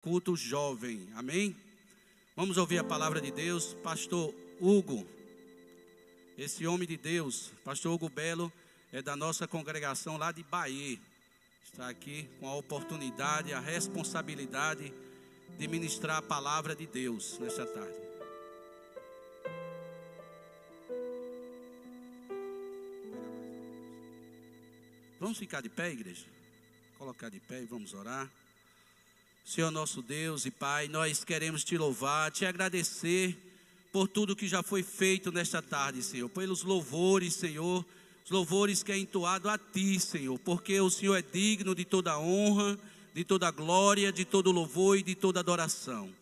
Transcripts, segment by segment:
Culto jovem, amém? Vamos ouvir a palavra de Deus. Pastor Hugo, esse homem de Deus, pastor Hugo Belo, é da nossa congregação lá de Bahia. Está aqui com a oportunidade, a responsabilidade de ministrar a palavra de Deus nesta tarde. Vamos ficar de pé, igreja? Colocar de pé e vamos orar. Senhor nosso Deus e Pai, nós queremos te louvar, te agradecer por tudo que já foi feito nesta tarde, Senhor, pelos louvores, Senhor, os louvores que é entoado a Ti, Senhor, porque o Senhor é digno de toda honra, de toda glória, de todo louvor e de toda adoração.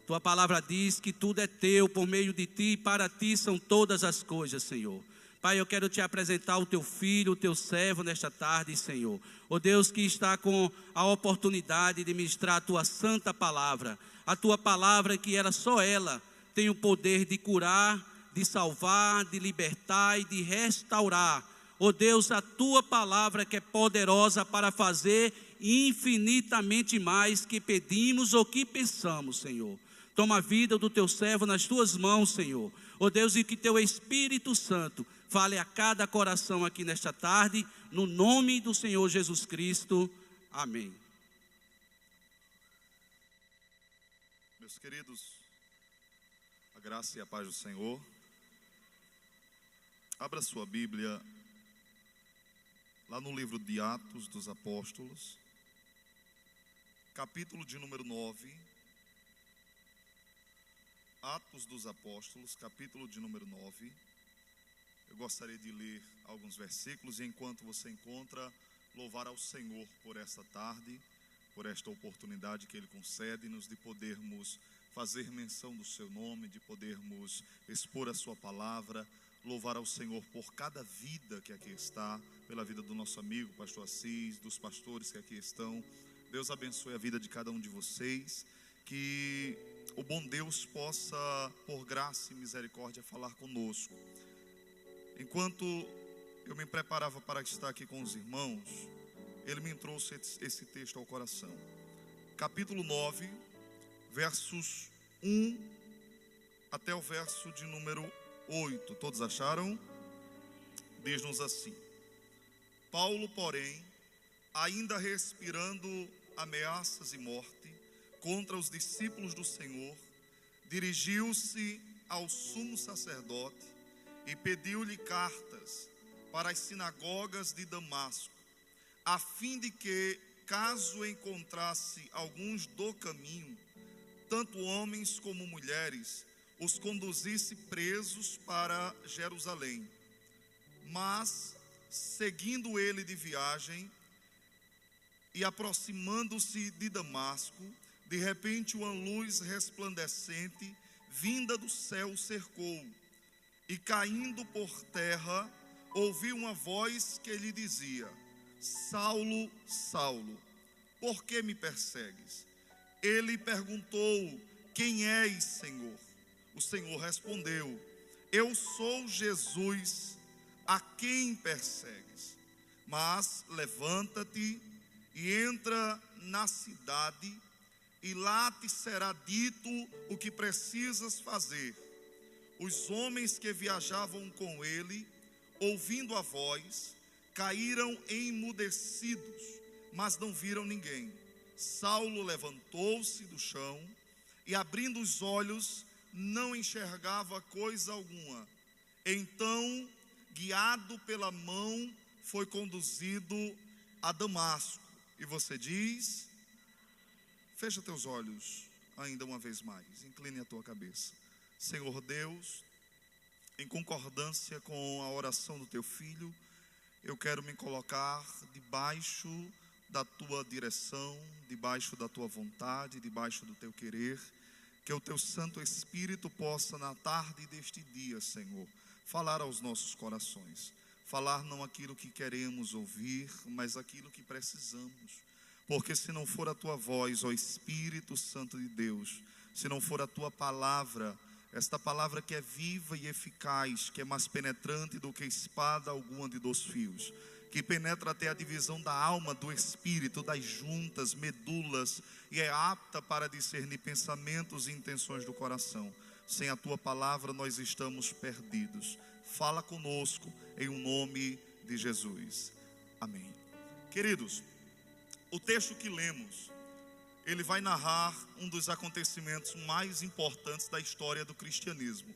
Tua palavra diz que tudo é Teu, por meio de Ti e para Ti são todas as coisas, Senhor. Pai, eu quero te apresentar o Teu filho, o Teu servo nesta tarde, Senhor. Ó Deus, que está com a oportunidade de ministrar a Tua santa palavra. A Tua palavra que era só ela tem o poder de curar, de salvar, de libertar e de restaurar. Ó Deus, a Tua palavra que é poderosa para fazer infinitamente mais que pedimos ou que pensamos, Senhor. Toma a vida do Teu servo nas Tuas mãos, Senhor. Ó Deus, e que Teu Espírito Santo fale a cada coração aqui nesta tarde, no nome do Senhor Jesus Cristo. Amém. Meus queridos, a graça e a paz do Senhor. Abra sua Bíblia lá no livro de Atos dos Apóstolos, capítulo de número 9. Atos dos Apóstolos, capítulo de número 9. Eu gostaria de ler alguns versículos e enquanto você encontra, louvar ao Senhor por esta tarde, por esta oportunidade que Ele concede-nos de podermos fazer menção do Seu nome, de podermos expor a Sua palavra, louvar ao Senhor por cada vida que aqui está, pela vida do nosso amigo, pastor Assis, dos pastores que aqui estão. Deus abençoe a vida de cada um de vocês, que o bom Deus possa, por graça e misericórdia, falar conosco. Enquanto eu me preparava para estar aqui com os irmãos, ele me trouxe esse texto ao coração. Capítulo 9, versos 1 até o verso de número 8. Todos acharam? Diz-nos assim: Paulo, porém, ainda respirando ameaças e morte contra os discípulos do Senhor, dirigiu-se ao sumo sacerdote e pediu-lhe cartas para as sinagogas de Damasco, a fim de que, caso encontrasse alguns do caminho, tanto homens como mulheres, os conduzisse presos para Jerusalém. Mas, seguindo ele de viagem e aproximando-se de Damasco, de repente uma luz resplandecente, vinda do céu, cercou. E caindo por terra, ouviu uma voz que lhe dizia: Saulo, Saulo, por que me persegues? Ele perguntou: quem és, Senhor? O Senhor respondeu: eu sou Jesus, a quem persegues. Mas levanta-te e entra na cidade, e lá te será dito o que precisas fazer. Os homens que viajavam com ele, ouvindo a voz, caíram emudecidos, mas não viram ninguém. Saulo levantou-se do chão e, abrindo os olhos, não enxergava coisa alguma. Então, guiado pela mão, foi conduzido a Damasco. E você diz: fecha teus olhos ainda uma vez mais, incline a tua cabeça. Senhor Deus, em concordância com a oração do Teu Filho, eu quero me colocar debaixo da Tua direção, debaixo da Tua vontade, debaixo do Teu querer, que o Teu Santo Espírito possa na tarde deste dia, Senhor, falar aos nossos corações, falar não aquilo que queremos ouvir, mas aquilo que precisamos, porque se não for a Tua voz, ó Espírito Santo de Deus, se não for a Tua palavra, esta palavra que é viva e eficaz, que é mais penetrante do que espada alguma de 2 fios, que penetra até a divisão da alma, do espírito, das juntas, medulas, e é apta para discernir pensamentos e intenções do coração. Sem a tua palavra nós estamos perdidos. Fala conosco em nome de Jesus. Amém. Queridos, o texto que lemos, ele vai narrar um dos acontecimentos mais importantes da história do cristianismo.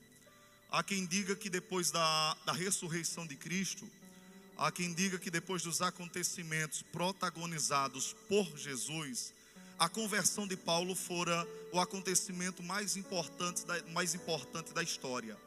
Há quem diga que depois da ressurreição de Cristo, há quem diga que depois dos acontecimentos protagonizados por Jesus, a conversão de Paulo fora o acontecimento mais importante da história.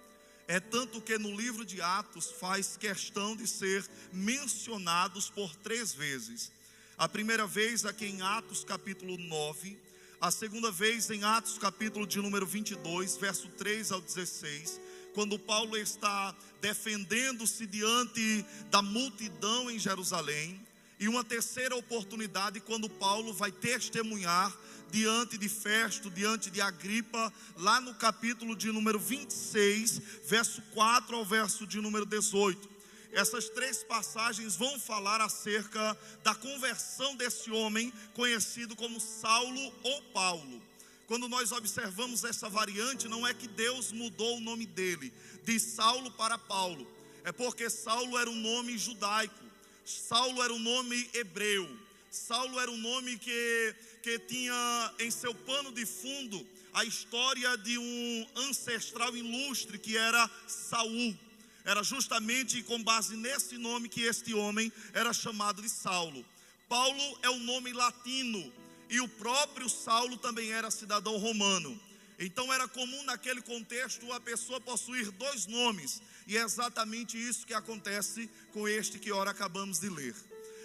É tanto que no livro de Atos faz questão de ser mencionados por 3 vezes. A primeira vez aqui em Atos capítulo 9, a segunda vez em Atos capítulo de número 22, verso 3 ao 16, quando Paulo está defendendo-se diante da multidão em Jerusalém. E uma terceira oportunidade quando Paulo vai testemunhar diante de Festo, diante de Agripa, lá no capítulo de número 26, verso 4 ao verso de número 18. Essas 3 passagens vão falar acerca da conversão desse homem conhecido como Saulo ou Paulo. Quando nós observamos essa variante, não é que Deus mudou o nome dele, de Saulo para Paulo. É porque Saulo era um nome judaico. Saulo era um nome hebreu. Saulo era um nome que tinha em seu pano de fundo a história de um ancestral ilustre que era Saul. Era justamente com base nesse nome que este homem era chamado de Saulo. Paulo é um nome latino e o próprio Saulo também era cidadão romano. Então era comum naquele contexto a pessoa possuir 2 nomes. E é exatamente isso que acontece com este que ora acabamos de ler.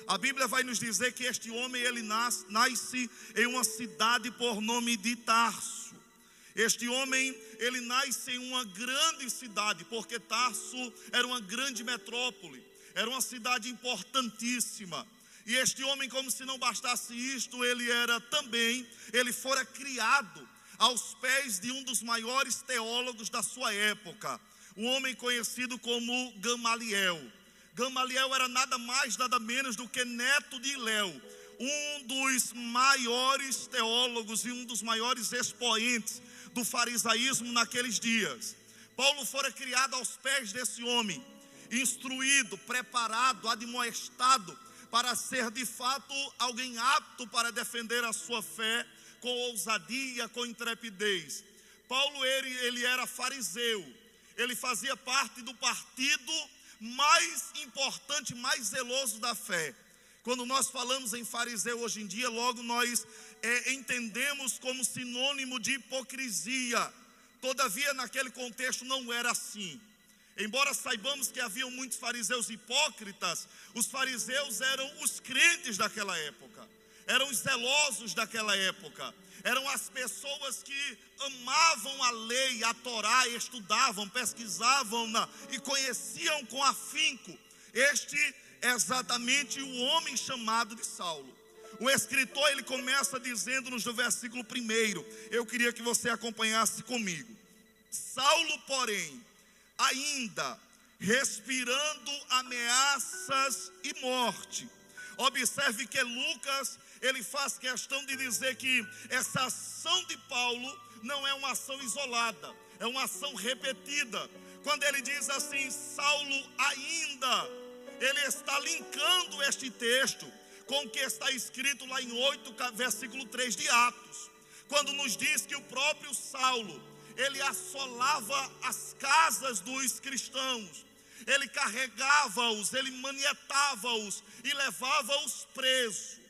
A Bíblia vai nos dizer que este homem ele nasce em uma cidade por nome de Tarso. Este homem ele nasce em uma grande cidade, porque Tarso era uma grande metrópole, era uma cidade importantíssima. E este homem, como se não bastasse isto, ele fora criado aos pés de um dos maiores teólogos da sua época, um homem conhecido como Gamaliel. Gamaliel era nada mais, nada menos do que neto de Hilel, um dos maiores teólogos e um dos maiores expoentes do farisaísmo naqueles dias. Paulo fora criado aos pés desse homem, instruído, preparado, admoestado para ser de fato alguém apto para defender a sua fé com ousadia, com intrepidez. Paulo ele era fariseu, ele fazia parte do partido mais importante, mais zeloso da fé. Quando nós falamos em fariseu hoje em dia, logo nós entendemos como sinônimo de hipocrisia. Todavia naquele contexto não era assim. Embora saibamos que haviam muitos fariseus hipócritas, os fariseus eram os crentes daquela época, eram os zelosos daquela época, eram as pessoas que amavam a lei, a Torá, estudavam, pesquisavam e conheciam com afinco. Este é exatamente o homem chamado de Saulo. O escritor ele começa dizendo-nos no versículo 1, eu queria que você acompanhasse comigo. Saulo, porém, ainda respirando ameaças e morte. Observe que Lucas ele faz questão de dizer que essa ação de Paulo não é uma ação isolada, é uma ação repetida. Quando ele diz assim, Saulo ainda, ele está linkando este texto com o que está escrito lá em 8, versículo 3 de Atos, quando nos diz que o próprio Saulo, ele assolava as casas dos cristãos, ele carregava-os, ele manietava-os e levava-os presos.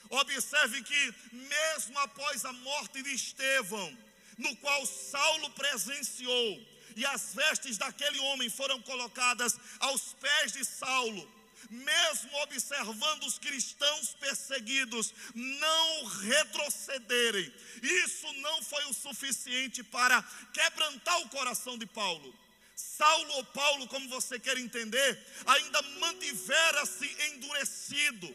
Observe que mesmo após a morte de Estevão, no qual Saulo presenciou, e as vestes daquele homem foram colocadas aos pés de Saulo, mesmo observando os cristãos perseguidos não retrocederem, isso não foi o suficiente para quebrantar o coração de Paulo. Saulo ou Paulo, como você quer entender, ainda mantivera-se endurecido,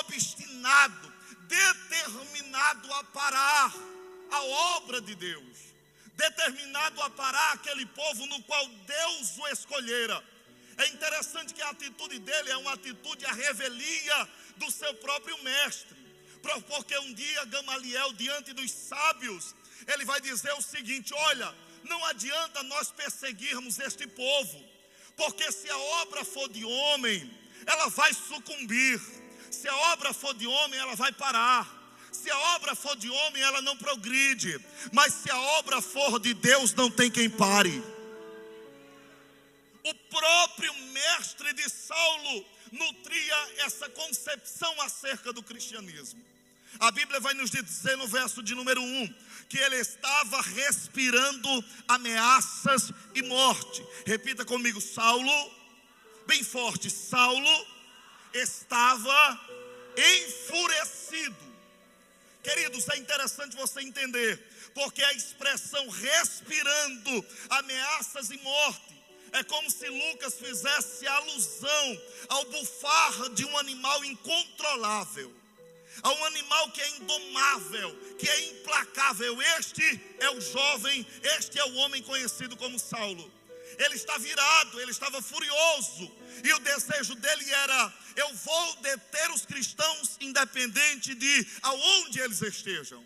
obstinado, determinado a parar a obra de Deus, determinado a parar aquele povo no qual Deus o escolhera. É interessante que a atitude dele é uma atitude à revelia do seu próprio mestre. Porque um dia Gamaliel, diante dos sábios, ele vai dizer o seguinte: olha, não adianta nós perseguirmos este povo, porque se a obra for de homem, ela vai sucumbir. Se a obra for de homem, ela vai parar. Se a obra for de homem, ela não progride. Mas se a obra for de Deus, não tem quem pare. O próprio mestre de Saulo nutria essa concepção acerca do cristianismo. A Bíblia vai nos dizer no verso de número 1 que ele estava respirando ameaças e morte. Repita comigo: Saulo, bem forte, Saulo estava enfurecido. Queridos, é interessante você entender, porque a expressão respirando ameaças e morte é como se Lucas fizesse alusão ao bufar de um animal incontrolável, a um animal que é indomável, que é implacável. Este é o jovem, este é o homem conhecido como Saulo. Ele está virado, ele estava furioso, e o desejo dele era: eu vou deter os cristãos independente de aonde eles estejam.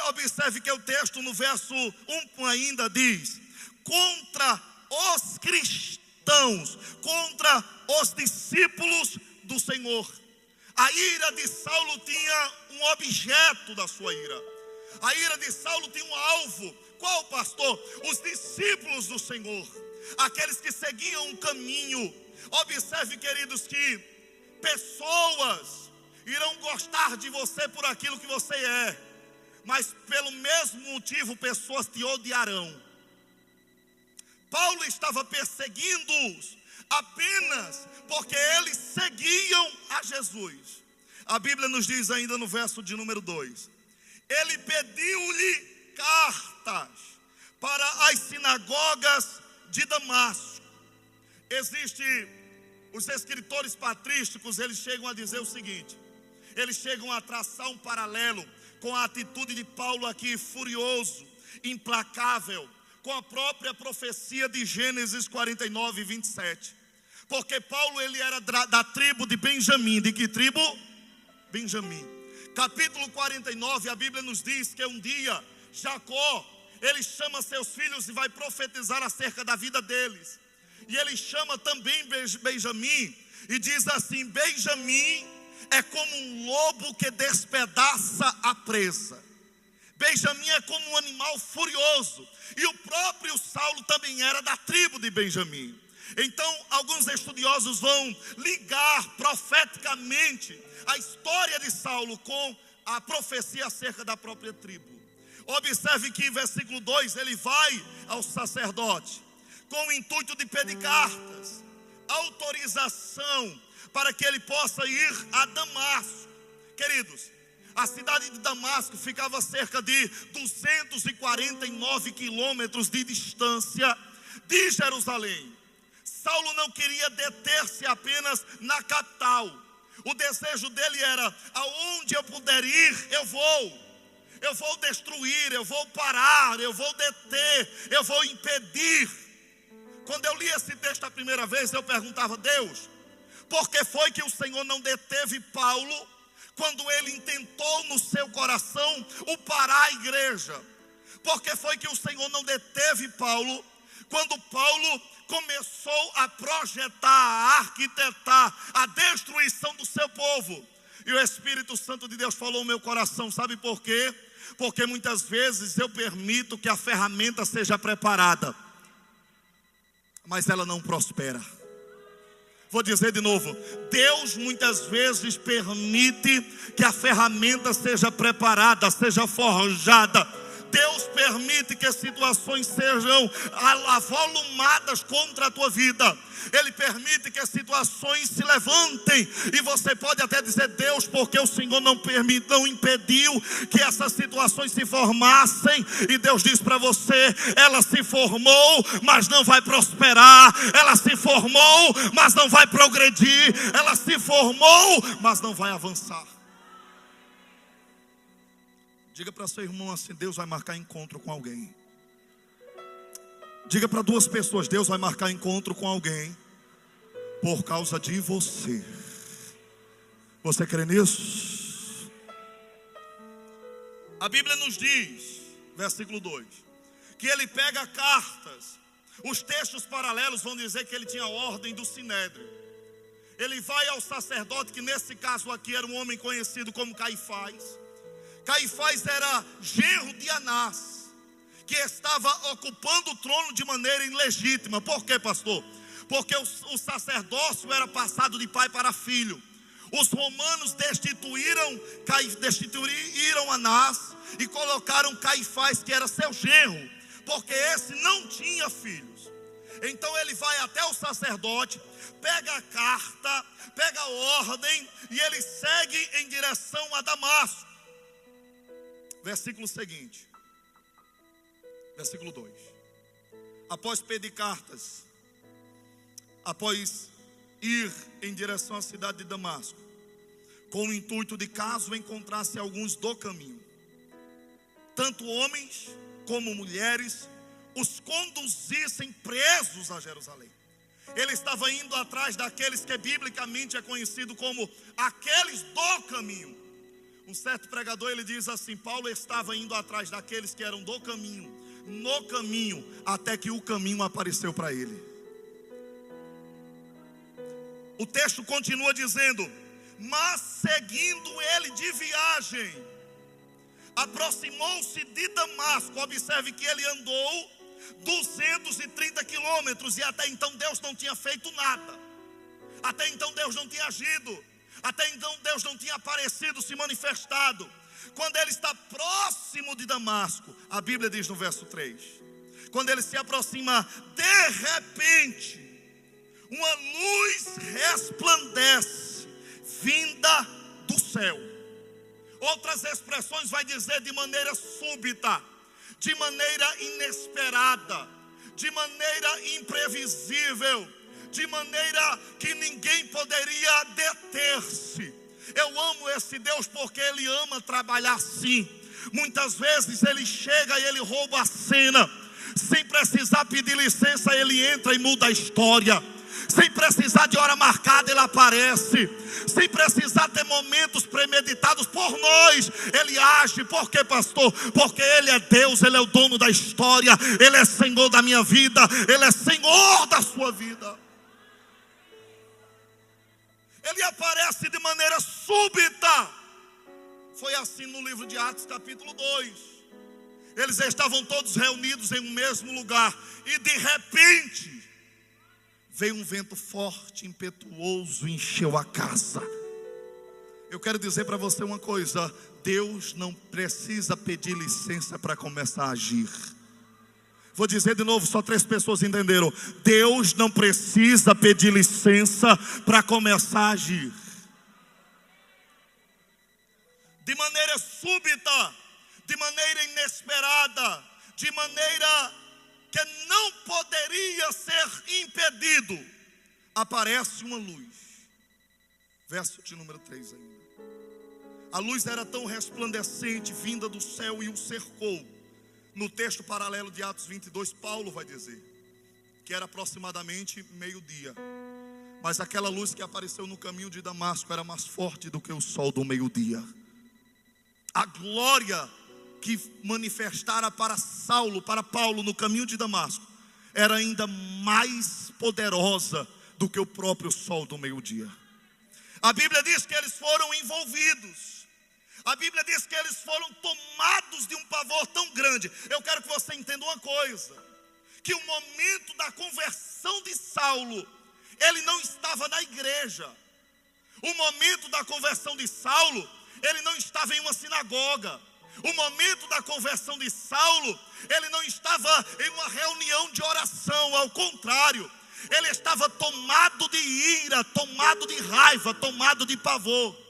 Observe que o texto no verso 1 ainda diz: contra os cristãos, contra os discípulos do Senhor. A ira de Saulo tinha um objeto da sua ira. A ira de Saulo tinha um alvo. Qual, pastor? Os discípulos do Senhor, aqueles que seguiam um caminho. Observe, queridos, que pessoas irão gostar de você por aquilo que você é, mas pelo mesmo motivo pessoas te odiarão. Paulo estava perseguindo-os apenas porque eles seguiam a Jesus. A Bíblia nos diz ainda no verso de número 2: ele pediu-lhe cartas para as sinagogas de Damasco. Os escritores patrísticos, eles chegam a dizer o seguinte: eles chegam a traçar um paralelo com a atitude de Paulo aqui, furioso, implacável, com a própria profecia de Gênesis 49, 27. Porque Paulo, ele era da tribo de Benjamim. De que tribo? Benjamim. Capítulo 49, a Bíblia nos diz que um dia Jacó, ele chama seus filhos e vai profetizar acerca da vida deles. E ele chama também Benjamim e diz assim: Benjamim é como um lobo que despedaça a presa. Benjamim é como um animal furioso. E o próprio Saulo também era da tribo de Benjamim. Então, alguns estudiosos vão ligar profeticamente a história de Saulo com a profecia acerca da própria tribo. Observe que em versículo 2 ele vai ao sacerdote com o intuito de pedir cartas, autorização para que ele possa ir a Damasco. Queridos, a cidade de Damasco ficava a cerca de 249 quilômetros de distância de Jerusalém. Saulo não queria deter-se apenas na capital. O desejo dele era: aonde eu puder ir, eu vou destruir, eu vou parar, eu vou deter, eu vou impedir. Quando eu li esse texto a primeira vez, eu perguntava: Deus, por que foi que o Senhor não deteve Paulo quando ele intentou no seu coração o parar a igreja? Por que foi que o Senhor não deteve Paulo quando Paulo começou a projetar, a arquitetar a destruição do seu povo? E o Espírito Santo de Deus falou no meu coração: sabe por quê? Porque muitas vezes eu permito que a ferramenta seja preparada, mas ela não prospera. Vou dizer de novo: Deus muitas vezes permite que a ferramenta seja preparada, seja forjada. Deus permite que as situações sejam avolumadas contra a tua vida. Ele permite que as situações se levantem. E você pode até dizer: Deus, porque o Senhor não impediu que essas situações se formassem? E Deus diz para você: ela se formou, mas não vai prosperar. Ela se formou, mas não vai progredir. Ela se formou, mas não vai avançar. Diga para seu irmão assim: Deus vai marcar encontro com alguém. Diga para duas pessoas: Deus vai marcar encontro com alguém. por causa de você. Você crê nisso? A Bíblia nos diz, versículo 2, que ele pega cartas. Os textos paralelos vão dizer que ele tinha ordem do Sinédrio. Ele vai ao sacerdote, que nesse caso aqui era um homem conhecido como Caifás. Caifás era genro de Anás, que estava ocupando o trono de maneira ilegítima. Por quê, pastor? Porque o sacerdócio era passado de pai para filho. Os romanos destituíram Anás e colocaram Caifás, que era seu genro, porque esse não tinha filhos. Então ele vai até o sacerdote, pega a carta, pega a ordem e ele segue em direção a Damasco. Versículo seguinte, versículo 2. Após pedir cartas, após ir em direção à cidade de Damasco, com o intuito de, caso encontrasse alguns do caminho, tanto homens como mulheres, os conduzissem presos a Jerusalém. Ele estava indo atrás daqueles que biblicamente é conhecido como aqueles do caminho. Um certo pregador, ele diz assim: Paulo estava indo atrás daqueles que eram do caminho, no caminho, até que o caminho apareceu para ele. O texto continua dizendo: mas seguindo ele de viagem, aproximou-se de Damasco. Observe que ele andou 230 quilômetros, e até então Deus não tinha feito nada. Até então Deus não tinha agido. Até então Deus não tinha aparecido, se manifestado. Quando ele está próximo de Damasco, a Bíblia diz no verso 3, quando ele se aproxima, de repente, uma luz resplandece, vinda do céu. Outras expressões vai dizer de maneira súbita, de maneira inesperada, de maneira imprevisível, de maneira que ninguém poderia deter-se. Eu amo esse Deus porque Ele ama trabalhar assim. Muitas vezes Ele chega e Ele rouba a cena. Sem precisar pedir licença, Ele entra e muda a história. Sem precisar de hora marcada, Ele aparece. Sem precisar ter momentos premeditados por nós, Ele age. Por quê, pastor? Porque Ele é Deus, Ele é o dono da história. Ele é Senhor da minha vida, Ele é Senhor da sua vida. Ele aparece de maneira súbita. Foi assim no livro de Atos capítulo 2. Eles estavam todos reunidos em um mesmo lugar, e de repente veio um vento forte, impetuoso, encheu a casa. Eu quero dizer para você uma coisa: Deus não precisa pedir licença para começar a agir. Vou dizer de novo, só 3 pessoas entenderam. Deus não precisa pedir licença para começar a agir. De maneira súbita, de maneira inesperada, de maneira que não poderia ser impedido, aparece uma luz. Verso de número 3 ainda. A luz era tão resplandecente, vinda do céu, e o cercou. No texto paralelo de Atos 22, Paulo vai dizer que era aproximadamente meio-dia. Mas aquela luz que apareceu no caminho de Damasco era mais forte do que o sol do meio-dia. A glória que manifestara para Saulo, para Paulo no caminho de Damasco, era ainda mais poderosa do que o próprio sol do meio-dia. A Bíblia diz que eles foram envolvidos. A Bíblia diz que eles foram tomados de um pavor tão grande. Eu quero que você entenda uma coisa: que o momento da conversão de Saulo, ele não estava na igreja. O momento da conversão de Saulo, ele não estava em uma sinagoga. O momento da conversão de Saulo, ele não estava em uma reunião de oração. Ao contrário, ele estava tomado de ira, tomado de raiva, tomado de pavor.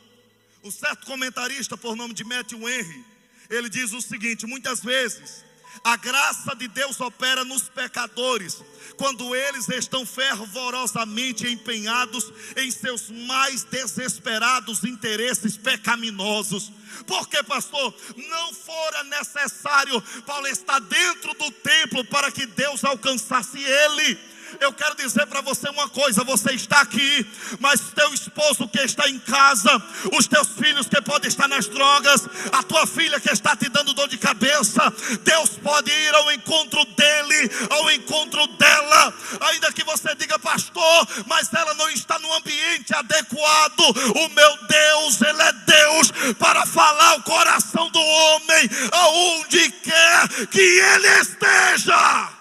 Um certo comentarista por nome de Matthew Henry, ele diz o seguinte: muitas vezes a graça de Deus opera nos pecadores quando eles estão fervorosamente empenhados em seus mais desesperados interesses pecaminosos. Por que, pastor? Não fora necessário Paulo estar dentro do templo para que Deus alcançasse ele. eu quero dizer para você uma coisa: você está aqui, mas teu esposo que está em casa, os teus filhos que podem estar nas drogas, a tua filha que está te dando dor de cabeça, Deus pode ir ao encontro dele, ao encontro dela. Ainda que você diga: pastor, mas ela não está no ambiente adequado. O meu Deus, Ele é Deus para falar o coração do homem aonde quer que ele esteja.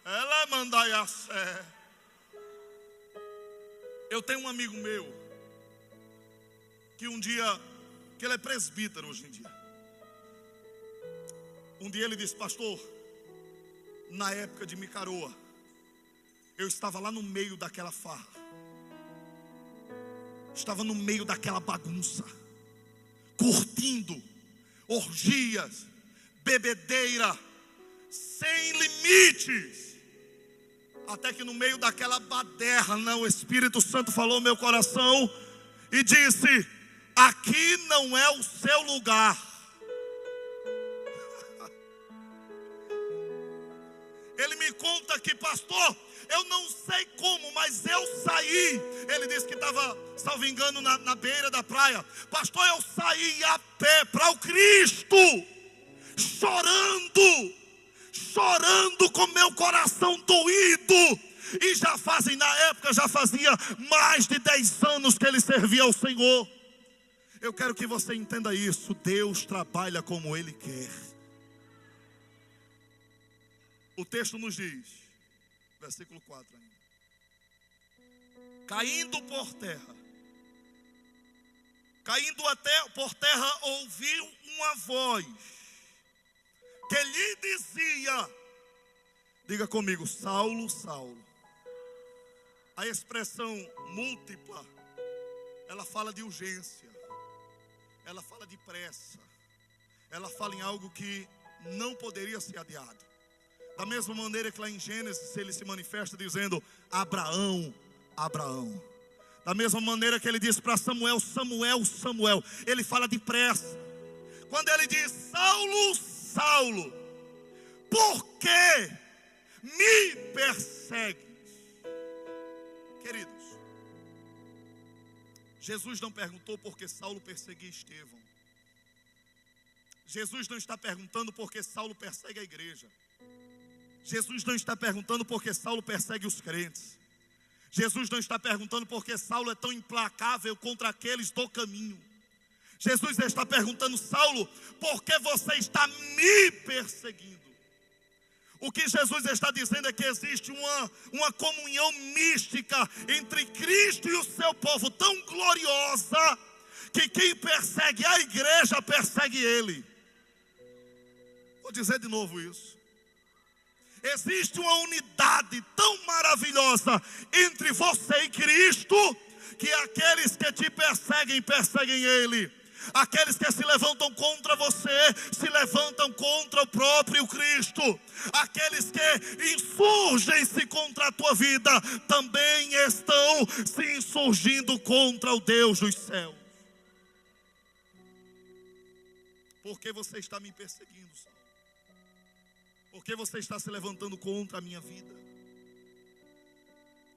Ela manda a fé. Eu tenho um amigo meu que um dia, que ele é presbítero hoje em dia. Um dia ele disse: pastor, na época de Micaroa, eu estava lá no meio daquela farra, estava no meio daquela bagunça, curtindo, orgias, bebedeira, sem limites. Até que no meio daquela baderna, o Espírito Santo falou ao meu coração e disse: aqui não é o seu lugar. Ele me conta que: pastor, eu não sei como, mas eu saí. Ele disse que estava, salvo engano, na beira da praia. Pastor, eu saí a pé para o Cristo, chorando com meu coração doído. E na época já fazia mais de 10 anos que ele servia ao Senhor. Eu quero que você entenda isso: Deus trabalha como Ele quer. O texto nos diz, versículo 4 ainda: caindo por terra, ouviu uma voz que lhe dizia, diga comigo: Saulo, Saulo. A expressão múltipla, ela fala de urgência, ela fala de pressa, ela fala em algo que não poderia ser adiado. Da mesma maneira que lá em Gênesis ele se manifesta dizendo: Abraão, Abraão. Da mesma maneira que ele diz para Samuel: Samuel, Samuel. Ele fala de pressa. Quando ele diz: Saulo, Saulo, por que me persegues? Queridos, Jesus não perguntou por que Saulo perseguia Estevão. Jesus não está perguntando por que Saulo persegue a igreja. Jesus não está perguntando por que Saulo persegue os crentes. Jesus não está perguntando por que Saulo é tão implacável contra aqueles do caminho. Jesus está perguntando: Saulo, por que você está me perseguindo? O que Jesus está dizendo é que existe uma comunhão mística entre Cristo e o seu povo tão gloriosa, que quem persegue a igreja persegue ele. Vou dizer de novo isso. Existe uma unidade tão maravilhosa entre você e Cristo, que aqueles que te perseguem, perseguem Ele. Aqueles que se levantam contra você, se levantam contra o próprio Cristo. Aqueles que insurgem-se contra a tua vida, também estão se insurgindo contra o Deus dos céus. Por que você está me perseguindo, Saulo? Por que você está se levantando contra a minha vida?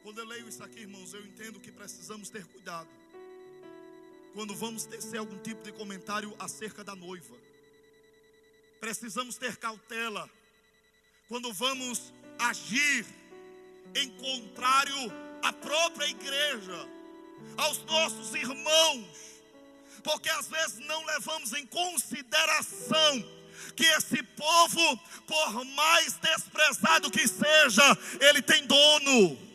Quando eu leio isso aqui, irmãos, eu entendo que precisamos ter cuidado quando vamos tecer algum tipo de comentário acerca da noiva. Precisamos ter cautela quando vamos agir em contrário à própria igreja, aos nossos irmãos, porque às vezes não levamos em consideração que esse povo, por mais desprezado que seja, ele tem dono.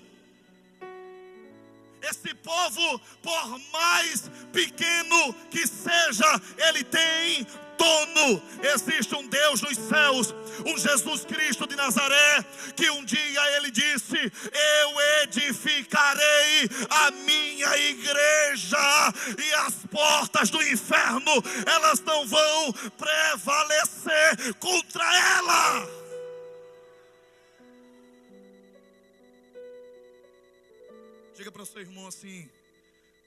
Esse povo, por mais pequeno que seja, ele tem dono. Existe um Deus dos céus, um Jesus Cristo de Nazaré, que um dia ele disse: eu edificarei a minha igreja, e as portas do inferno, elas não vão prevalecer contra ela. Diga para o seu irmão assim: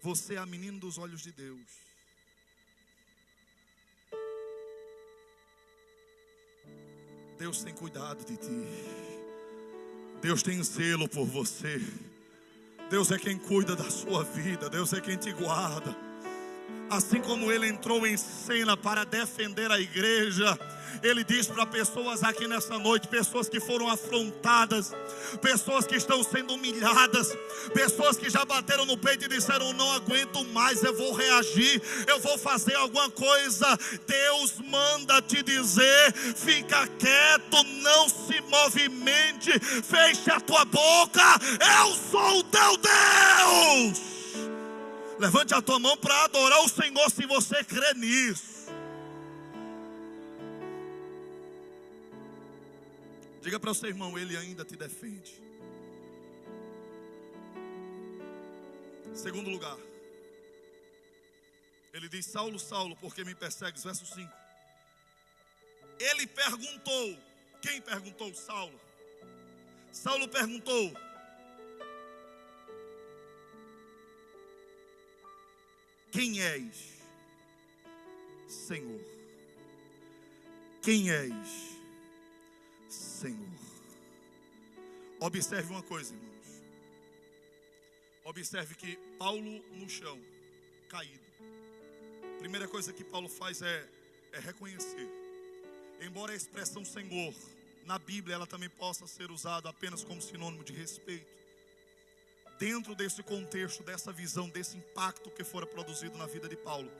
você é a menina dos olhos de Deus. Deus tem cuidado de ti. Deus tem zelo por você. Deus é quem cuida da sua vida. Deus é quem te guarda. Assim como Ele entrou em cena para defender a igreja, Ele diz para pessoas aqui nessa noite, pessoas que foram afrontadas, pessoas que estão sendo humilhadas, pessoas que já bateram no peito e disseram: não aguento mais, eu vou reagir, eu vou fazer alguma coisa. Deus manda te dizer: fica quieto, não se movimente, feche a tua boca, eu sou o teu Deus. Levante a tua mão para adorar o Senhor se você crê nisso. Diga para o seu irmão: Ele ainda te defende. Segundo lugar, ele diz: Saulo, Saulo, por que me persegues? Verso 5. Ele perguntou. Quem perguntou? Saulo. Saulo perguntou: quem és, Senhor? Quem és, Senhor? Observe uma coisa, irmãos. Observe que Paulo no chão, caído. Primeira coisa que Paulo faz é reconhecer. Embora a expressão Senhor, na Bíblia, ela também possa ser usada apenas como sinônimo de respeito. Dentro desse contexto, dessa visão, desse impacto que fora produzido na vida de Paulo,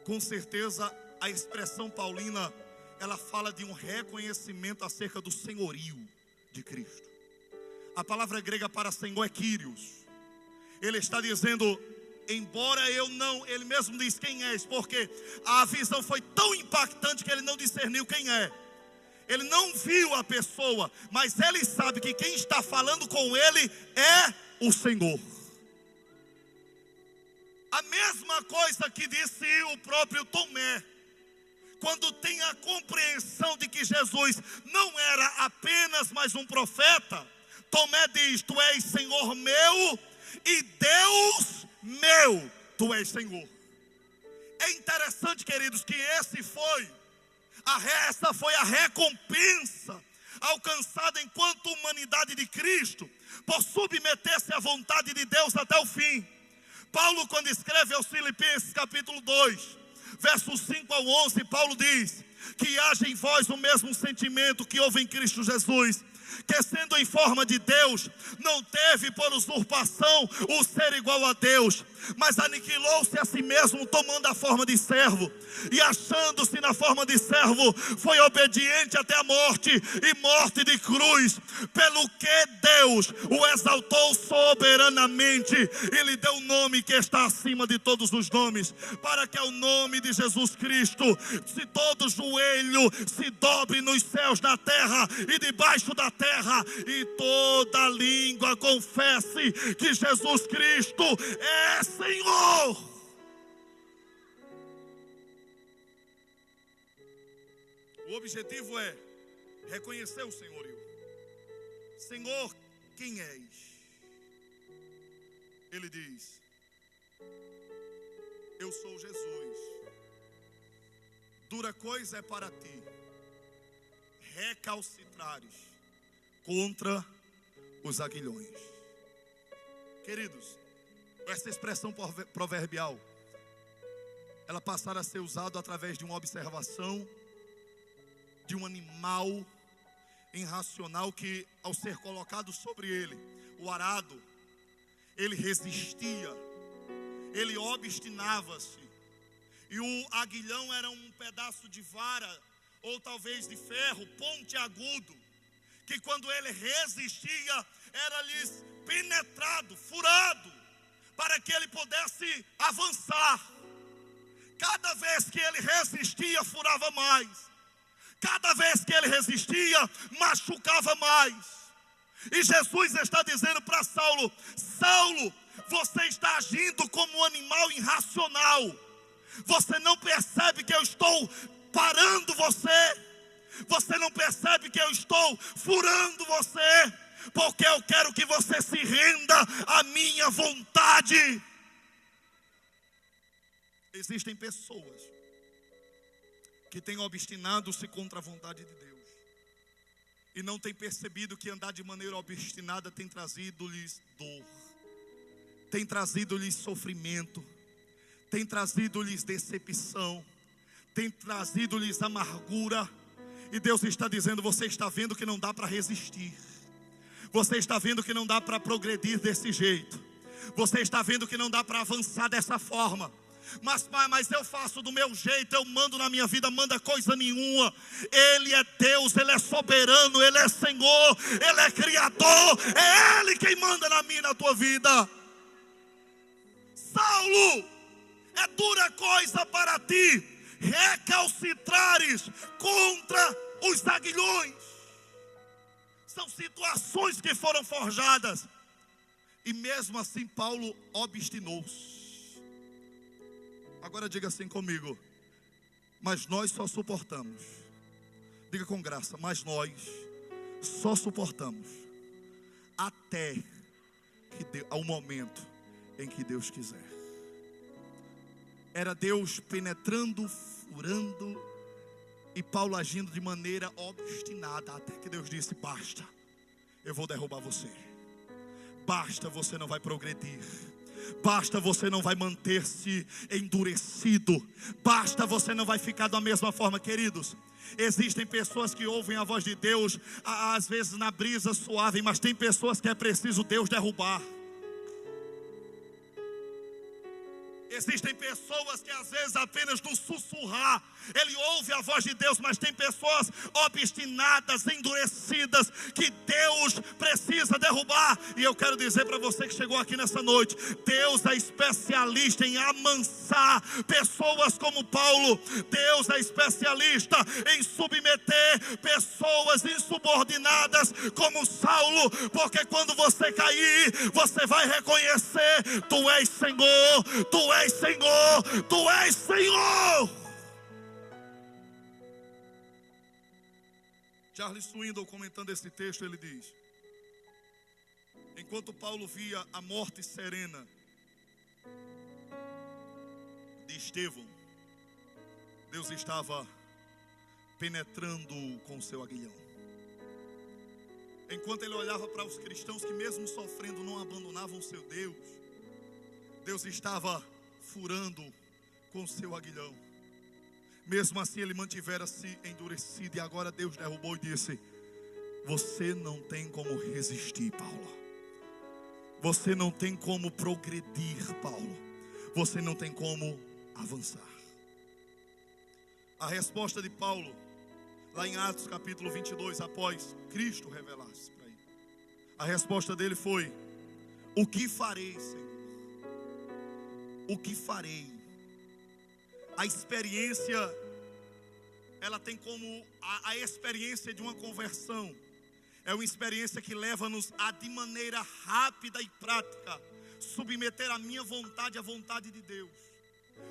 com certeza a expressão paulina, ela fala de um reconhecimento acerca do senhorio de Cristo. A palavra grega para Senhor é Kyrios. Ele está dizendo: embora eu não, ele mesmo diz: quem és? Porque a visão foi tão impactante que ele não discerniu quem é. Ele não viu a pessoa, mas ele sabe que quem está falando com ele é o Senhor. A mesma coisa que disse o próprio Tomé, quando tem a compreensão de que Jesus não era apenas mais um profeta. Tomé diz: tu és Senhor meu e Deus meu, tu és Senhor. É interessante, queridos, que essa foi a recompensa alcançada enquanto humanidade de Cristo, por submeter-se à vontade de Deus até o fim. Paulo, quando escreve aos Filipenses capítulo 2, versos 5 ao 11, Paulo diz: que haja em vós o mesmo sentimento que houve em Cristo Jesus, que sendo em forma de Deus, não teve por usurpação o ser igual a Deus, mas aniquilou-se a si mesmo, tomando a forma de servo, e achando-se na forma de servo, foi obediente até a morte, e morte de cruz, pelo que Deus o exaltou soberanamente, e lhe deu um nome que está acima de todos os nomes, para que ao nome de Jesus Cristo, se todo joelho se dobre nos céus, na terra e debaixo da terra, e toda língua confesse que Jesus Cristo é Senhor. O objetivo é reconhecer o senhorio. Senhor, quem és? Ele diz: eu sou Jesus. Dura coisa é para ti recalcitrares contra os aguilhões. Queridos, essa expressão proverbial, ela passará a ser usada através de uma observação de um animal irracional que, ao ser colocado sobre ele, o arado, ele resistia, ele obstinava-se, e o aguilhão era um pedaço de vara, ou talvez de ferro, pontiagudo, que quando ele resistia, era-lhes penetrado, furado, para que ele pudesse avançar. Cada vez que ele resistia, furava mais. Cada vez que ele resistia, machucava mais. E Jesus está dizendo para Saulo: Saulo, você está agindo como um animal irracional. Você não percebe que eu estou parando você? Você não percebe que eu estou furando você? Porque eu quero que você se renda à minha vontade. Existem pessoas que têm obstinado-se contra a vontade de Deus. e não têm percebido que andar de maneira obstinada tem trazido-lhes dor, tem trazido-lhes sofrimento, tem trazido-lhes decepção, tem trazido-lhes amargura. E Deus está dizendo: você está vendo que não dá para resistir, você está vendo que não dá para progredir desse jeito, você está vendo que não dá para avançar dessa forma. Mas pai, mas eu faço do meu jeito, eu mando na minha vida, manda coisa nenhuma. Ele é Deus, Ele é soberano, Ele é Senhor, Ele é Criador, é Ele quem manda na minha e na tua vida. Saulo, é dura coisa para ti recalcitrares contra os aguilhões. São situações que foram forjadas, e mesmo assim Paulo obstinou-se. Agora diga assim comigo: mas nós só suportamos. Diga com graça: mas nós só suportamos até que ao momento em que Deus quiser. Era Deus penetrando, furando, e Paulo agindo de maneira obstinada, até que Deus disse: basta, eu vou derrubar você. Basta, você não vai progredir. Basta, você não vai manter-se endurecido. Basta, você não vai ficar da mesma forma. Queridos, existem pessoas que ouvem a voz de Deus, às vezes na brisa suave, mas tem pessoas que é preciso Deus derrubar. Existem pessoas que às vezes apenas no sussurrar ele ouve a voz de Deus, mas tem pessoas obstinadas, endurecidas, que Deus precisa derrubar. E eu quero dizer para você que chegou aqui nessa noite: Deus é especialista em amansar pessoas como Paulo. Deus é especialista em submeter pessoas insubordinadas como Saulo, porque quando você cair, você vai reconhecer: tu és Senhor, tu és Senhor, tu és Senhor. Charles Swindoll, comentando esse texto, ele diz: enquanto Paulo via a morte serena de Estevão, Deus estava penetrando com o seu aguilhão. Enquanto ele olhava para os cristãos que mesmo sofrendo não abandonavam o seu Deus, Deus estava furando com o seu aguilhão. Mesmo assim ele mantivera-se endurecido, e agora Deus derrubou e disse: você não tem como resistir, Paulo. Você não tem como progredir, Paulo. Você não tem como avançar. A resposta de Paulo, lá em Atos capítulo 22, após Cristo revelar-se para ele, a resposta dele foi: o que farei, Senhor? O que farei? A experiência, ela tem como a experiência de uma conversão. É uma experiência que leva-nos a, de maneira rápida e prática, submeter a minha vontade à vontade de Deus,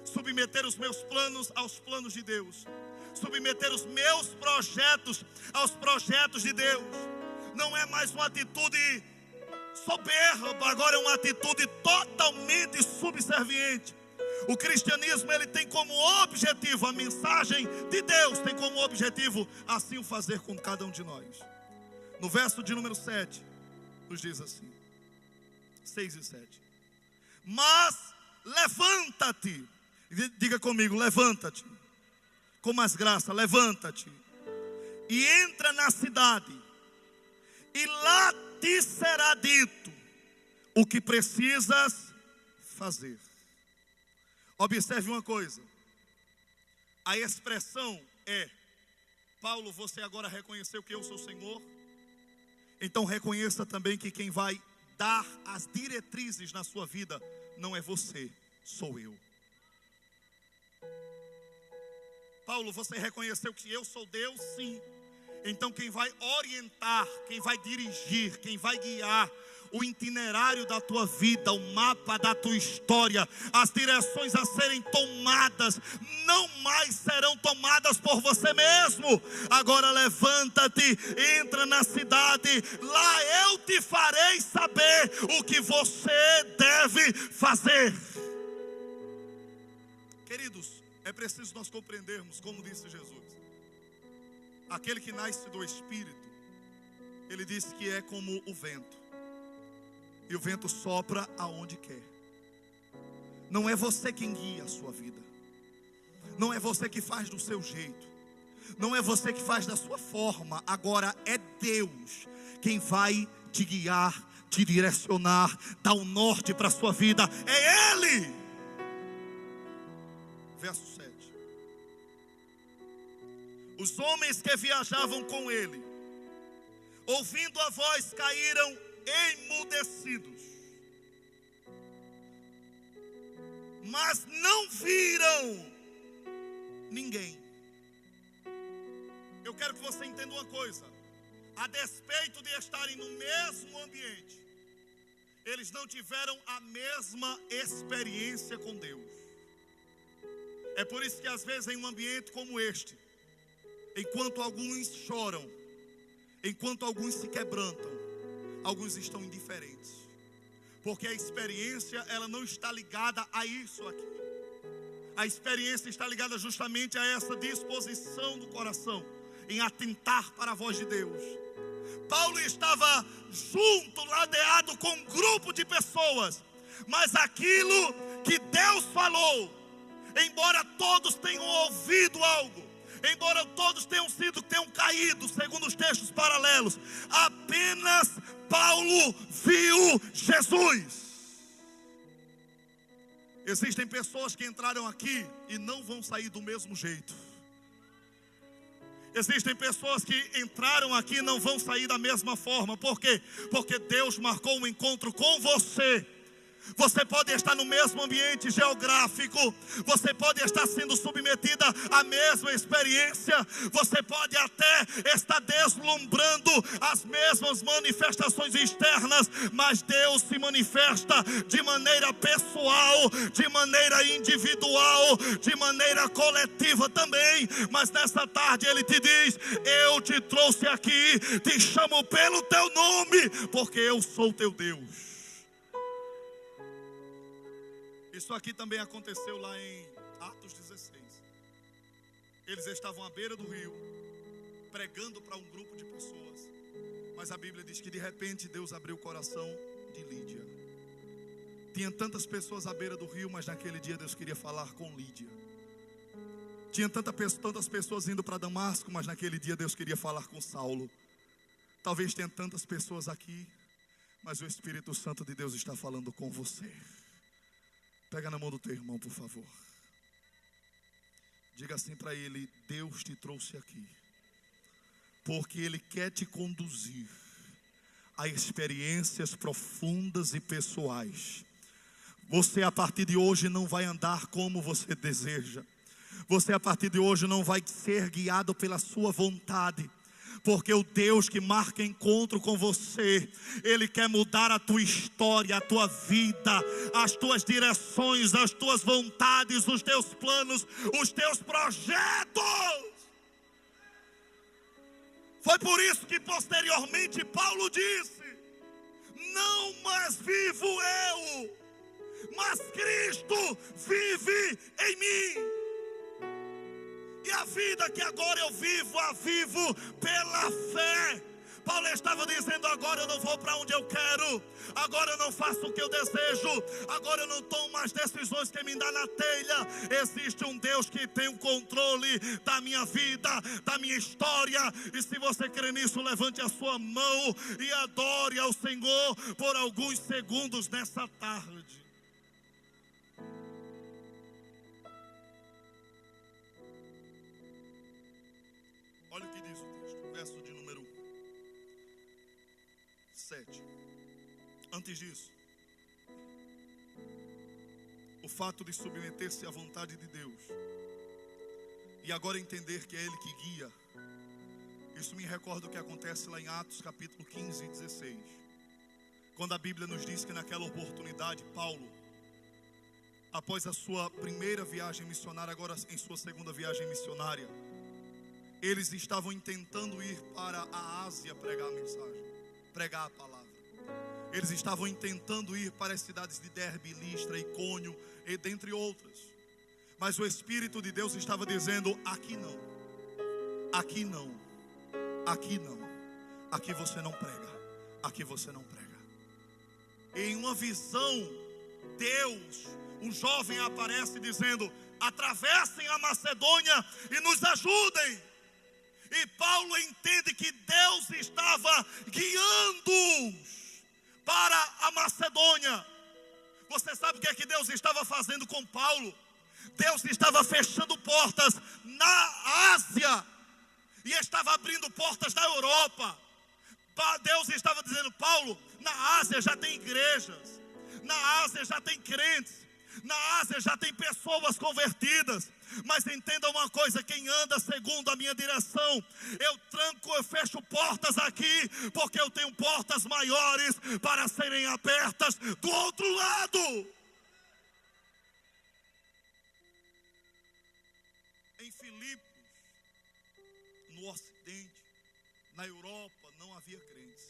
submeter os meus planos aos planos de Deus, submeter os meus projetos aos projetos de Deus. Não é mais uma atitude soberba, agora é uma atitude totalmente subserviente. O cristianismo, ele tem como objetivo, a mensagem de Deus tem como objetivo assim o fazer com cada um de nós. No verso de número 7, nos diz assim, 6 e 7: mas levanta-te. Diga comigo: levanta-te. Com mais graça: levanta-te e entra na cidade, e lá te será dito o que precisas fazer. Observe uma coisa: a expressão é: Paulo, você agora reconheceu que eu sou Senhor? Então reconheça também que quem vai dar as diretrizes na sua vida não é você, sou eu. Paulo, você reconheceu que eu sou Deus? Sim. Então quem vai orientar, quem vai dirigir, quem vai guiar o itinerário da tua vida, o mapa da tua história, as direções a serem tomadas, não mais serão tomadas por você mesmo. Agora levanta-te, entra na cidade, lá eu te farei saber o que você deve fazer. Queridos, é preciso nós compreendermos, como disse Jesus: aquele que nasce do Espírito Ele disse que é como o vento, e o vento sopra aonde quer. Não é você quem guia a sua vida, não é você que faz do seu jeito, não é você que faz da sua forma. Agora é Deus quem vai te guiar, te direcionar, dar o norte para a sua vida. É Ele. Verso 7. Os homens que viajavam com ele, ouvindo a voz, caíram emudecidos, mas não viram ninguém. Eu quero que você entenda uma coisa: a despeito de estarem no mesmo ambiente, eles não tiveram a mesma experiência com Deus. É por isso que às vezes em um ambiente como este, enquanto alguns choram, enquanto alguns se quebrantam, alguns estão indiferentes, porque a experiência, ela não está ligada a isso aqui. A experiência está ligada justamente a essa disposição do coração em atentar para a voz de Deus. Paulo estava junto, ladeado com um grupo de pessoas, mas aquilo que Deus falou, embora todos tenham ouvido algo, embora todos tenham caído, segundo os textos paralelos, apenas Paulo viu Jesus. Existem pessoas que entraram aqui e não vão sair do mesmo jeito. Existem pessoas que entraram aqui e não vão sair da mesma forma. Por quê? Porque Deus marcou um encontro com você. Você pode estar no mesmo ambiente geográfico, você pode estar sendo submetida à mesma experiência, você pode até estar deslumbrando as mesmas manifestações externas, mas Deus se manifesta de maneira pessoal, de maneira individual, de maneira coletiva também. Mas nessa tarde Ele te diz: eu te trouxe aqui, te chamo pelo teu nome, porque eu sou teu Deus. Isso aqui também aconteceu lá em Atos 16. Eles estavam à beira do rio, pregando para um grupo de pessoas. Mas a Bíblia diz que de repente Deus abriu o coração de Lídia. Tinha tantas pessoas à beira do rio, mas naquele dia Deus queria falar com Lídia. Tinha tantas pessoas indo para Damasco, mas naquele dia Deus queria falar com Saulo. Talvez tenha tantas pessoas aqui, mas o Espírito Santo de Deus está falando com você. Pega na mão do teu irmão, por favor. Diga assim para ele: Deus te trouxe aqui, porque Ele quer te conduzir a experiências profundas e pessoais. Você a partir de hoje não vai andar como você deseja. Você a partir de hoje não vai ser guiado pela sua vontade. Porque o Deus que marca encontro com você, Ele quer mudar a tua história, a tua vida, as tuas direções, as tuas vontades, os teus planos, os teus projetos. Foi por isso que posteriormente Paulo disse: não mais vivo eu, mas Cristo vive em mim. E a vida que agora eu vivo, a vivo pela fé. Paulo estava dizendo: agora eu não vou para onde eu quero, agora eu não faço o que eu desejo, agora eu não tomo mais decisões que me dão na telha. Existe um Deus que tem o controle da minha vida, da minha história. E se você crê nisso, levante a sua mão e adore ao Senhor por alguns segundos nessa tarde. Olha o que diz o texto, verso de número 7. Antes disso, o fato de submeter-se à vontade de Deus e agora entender que é Ele que guia, isso me recorda o que acontece lá em Atos capítulo 15 e 16, quando a Bíblia nos diz que naquela oportunidade Paulo, após a sua primeira viagem missionária, agora em sua segunda viagem missionária, eles estavam intentando ir para a Ásia pregar a mensagem, pregar a palavra. Eles estavam intentando ir para as cidades de Derbe, Listra, Icônio, e dentre outras. Mas o Espírito de Deus estava dizendo: aqui não, aqui não, aqui não. aqui você não prega, aqui você não prega. Em uma visão, Deus, um jovem aparece dizendo: atravessem a Macedônia e nos ajudem. E Paulo entende que Deus estava guiando-os para a Macedônia. Você sabe o que é que Deus estava fazendo com Paulo? Deus estava fechando portas na Ásia e estava abrindo portas na Europa. Deus estava dizendo: Paulo, na Ásia já tem igrejas, na Ásia já tem crentes, na Ásia já tem pessoas convertidas. Mas entenda uma coisa: quem anda segundo a minha direção, eu fecho portas aqui, porque eu tenho portas maiores para serem abertas do outro lado. Em Filipos, no Ocidente, na Europa, não havia crentes.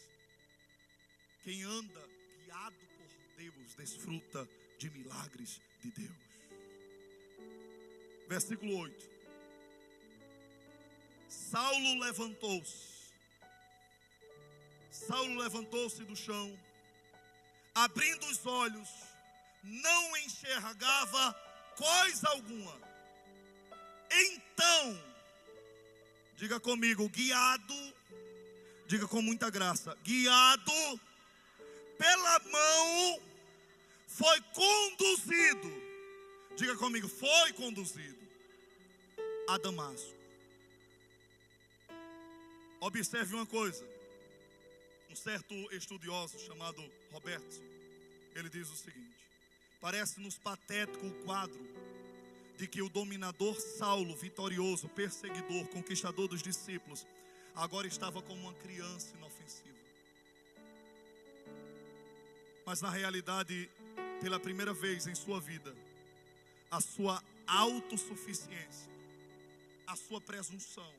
Quem anda guiado por Deus desfruta de milagres de Deus. Versículo 8. Saulo levantou-se do chão, abrindo os olhos, não enxergava coisa alguma. Então, diga comigo, guiado, diga com muita graça, guiado pela mão, foi conduzido. Diga comigo, foi conduzido a Damasco. Observe uma coisa. Um certo estudioso chamado Robertson, ele diz o seguinte: parece-nos patético o quadro de que o dominador Saulo, vitorioso, perseguidor, conquistador dos discípulos, agora estava como uma criança inofensiva. Mas na realidade, pela primeira vez em sua vida, a sua autossuficiência, a sua presunção,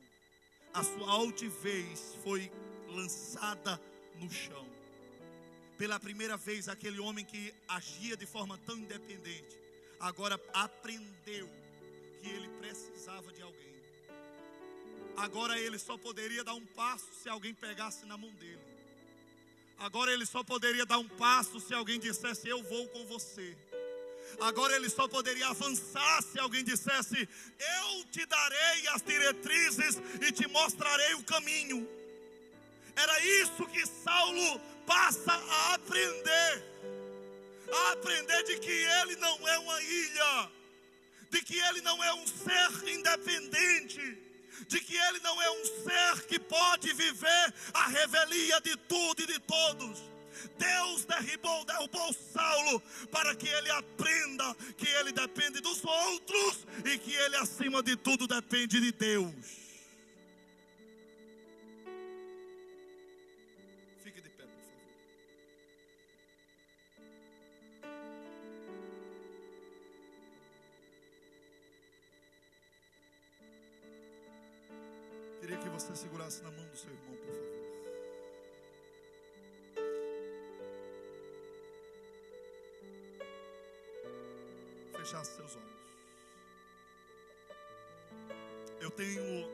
a sua altivez foi lançada no chão. Pela primeira vez, aquele homem que agia de forma tão independente, agora aprendeu que ele precisava de alguém. Agora ele só poderia dar um passo se alguém pegasse na mão dele. Agora ele só poderia dar um passo se alguém dissesse: eu vou com você. Agora ele só poderia avançar se alguém dissesse: eu te darei as diretrizes e te mostrarei o caminho. Era isso que Saulo passa a aprender de que ele não é uma ilha, de que ele não é um ser independente, de que ele não é um ser que pode viver a revelia de tudo e de todos. Deus derrubou Saulo para que ele aprenda que ele depende dos outros e que ele, acima de tudo, depende de Deus. Fique de pé, por favor. Queria que você segurasse na mão do seu irmão, por favor. Fechasse seus olhos. Eu tenho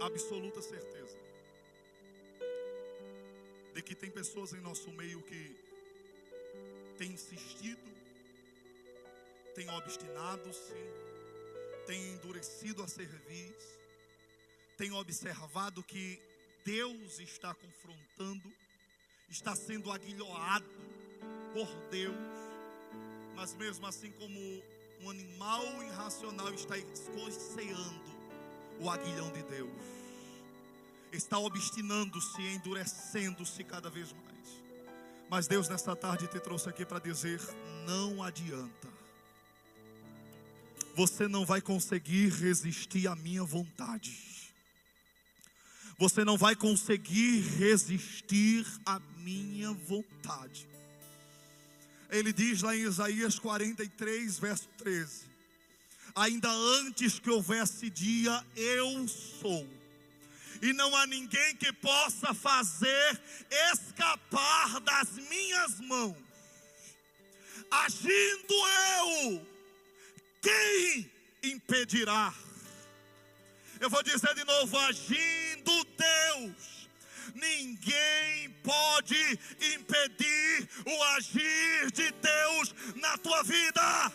absoluta certeza de que tem pessoas em nosso meio que têm insistido, têm obstinado-se, têm endurecido a cerviz, têm observado que Deus está confrontando, está sendo aguilhoado por Deus, mas mesmo assim, como um animal irracional, está escoceando o aguilhão de Deus, está obstinando-se, endurecendo-se cada vez mais. Mas Deus nesta tarde te trouxe aqui para dizer: não adianta. Você não vai conseguir resistir à minha vontade. Você não vai conseguir resistir à minha vontade. Ele diz lá em Isaías 43, verso 13: ainda antes que houvesse dia, eu sou, e não há ninguém que possa fazer escapar das minhas mãos. Agindo eu, quem impedirá? Eu vou dizer de novo: agindo Deus, ninguém pode impedir o agir de Deus na tua vida.